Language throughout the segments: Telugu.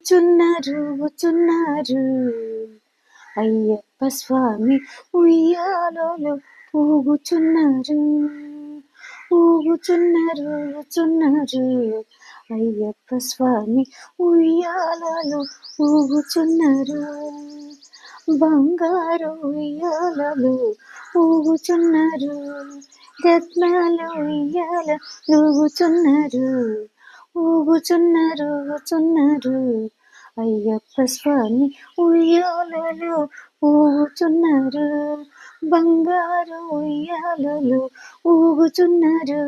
ఊగుచున్నారు అయ్యప్ప స్వామి ఉయ్యాలలో ఊగుచున్నారు ఊగుచున్నారు అయ్యప్ప స్వామి ఉయ్యాలలో ఊగుచున్నారు బంగారు ఉయ్యాలలో ఊగుచున్నారు రత్నాల ఉయ్యాల ఊగుచున్నారు అయ్యప్ప స్వామి ఉయ్యాలలో ఊగుచున్నారు బంగారు ఉయ్యాలలో ఊగుచున్నారు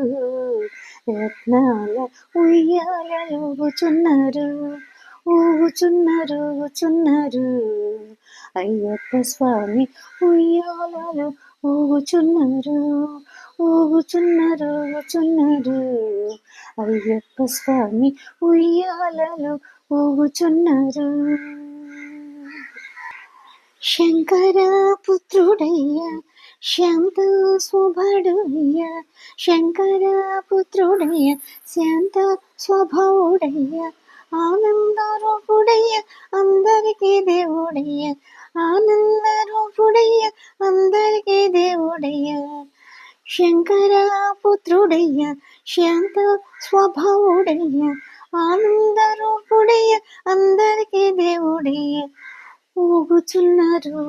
రత్నాల ఉయ్యాలలో ఊగుచున్నారు అయ్యప్ప స్వామి ఉయ్యాలలో ఊగుచున్నారు అయ్యప్ప స్వామి ఉయ్యాలలో ఊగుచున్నారు శంకర పుత్రుడయ్య శాంత స్వభావుడయ్య శంకర పుత్రుడయ్య శాంత స్వభావుడయ్య ఆనంద రూపుడయ్య అందరికీ దేవుడయ్య ఆనంద రూపుడయ్య అందరికీ దేవుడయ్య శంకర పుత్రుడయ్య శాంత స్వభావుడయ్య ఆనంద రూపుడయ్య అందరికీ దేవుడయ్య ఊగుచున్నారు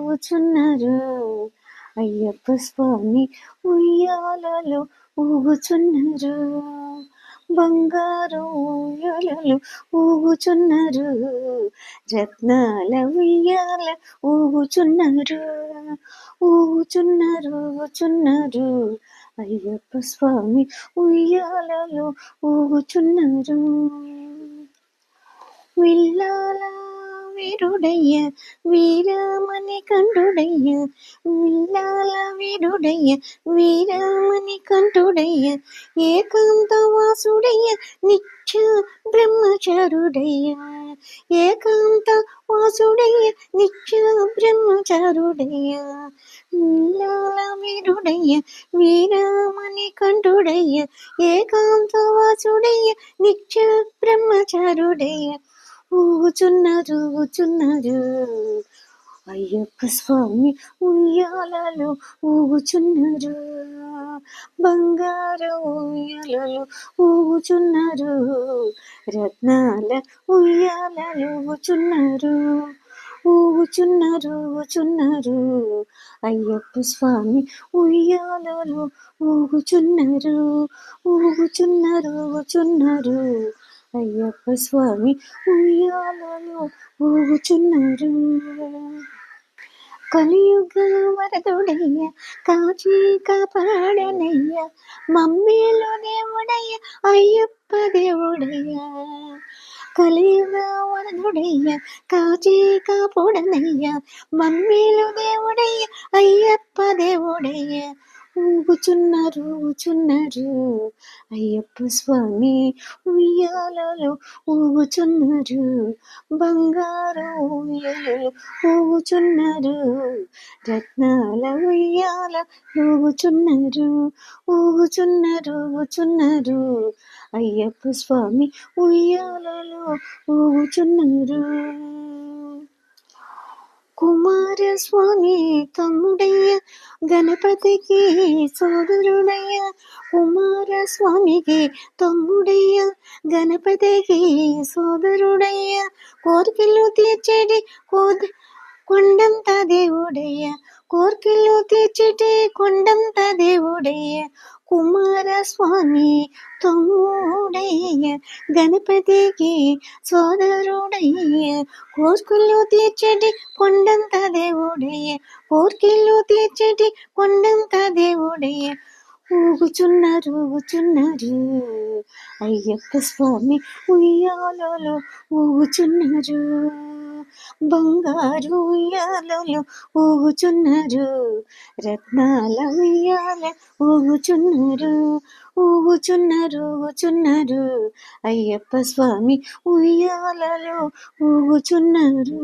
అయ్యప్ప స్వామి ఉయ్యాలలో ఊగుచున్నారు బంగారు ఉయ్యాలలో ఊగుచున్నారు రత్నాల ఉయ్యాల ఊగుచున్నారు అయ్యప్ప స్వామి ఉయ్యాలలో ఊగుచున్నారు విల్లాల వీరుడయ్య వీరమణి కంఠుడయ్య విల్లాల వీరుడయ్య వీరమణి కంఠుడయ్య ఏకాంతవాసుడయ్య నిత్య బ్రహ్మచారుడయ్య ఏకాంతవాసుడయ్య నిత్య బ్రహ్మచారుడయ్య విల్లాల వీరుడయ్య వీరమణి కంఠుడయ్య ఏకాంతవాసుడయ్య నిత్య బ్రహ్మచారుడయ్య ఊగుచున్నారు అయ్యప్ప స్వామి ఉయ్యాలలో ఊగుచున్నారు బంగారు ఉయ్యాలలో ఊగుచున్నారు రత్నాల ఉయ్యాలలో ఊగుచున్నారు అయ్యప్ప స్వామి ఉయ్యాలలో ఊగుచున్నారు అయ్యప్ప స్వామి ఉయ్యాలలో ఊగుచున్నారు కలియుగ వరదుడయ్య కాచి కాపాడనయ్య మమ్మీలో దేవుడయ్య అయ్యప్ప దేవుడయ్య కలియుగ వరదుడయ్య కాచి కాపాడనయ్య మమ్మీలో దేవుడయ్య అయ్యప్ప దేవుడయ్య ఊగుచున్నారు అయ్యప్ప స్వామి ఉయ్యాలలో ఊగుచున్నారు బంగారు ఉయ్యాలలో ఊగుచున్నారు రత్నాల ఉయ్యాల ఊగుచున్నారు అయ్యప్ప స్వామి ఉయ్యాలలో ఊగుచున్నారు కుమారస్వామి తమ్ముడయ్య గణపతికి సోదరుడయ్య కుమారస్వామికి తమ్ముడయ్య గణపతికి సోదరుడయ్య కోరికలు తీర్చేటి కొండంత దేవుడయ్య కోరికలు తీర్చేటి కొండంత దేవుడయ్య కుమారస్వామి తమ్ముడయ్య గణపతికి సోదరుడయ్య కోరికలు తీర్చేటి కొండంత దేవుడయ్య కోరికలు తీర్చేటి కొండంత దేవుడయ్య ఊగుచున్నారు అయ్యప్ప స్వామి ఉయ్యాలలో ఊగుచున్నారు బంగారు ఉయ్యాలలో ఊగుచున్నారు రత్నాల ఉయ్యాల ఊగుచున్నారు అయ్యప్ప స్వామి ఉయ్యాలలో ఊగుచున్నారు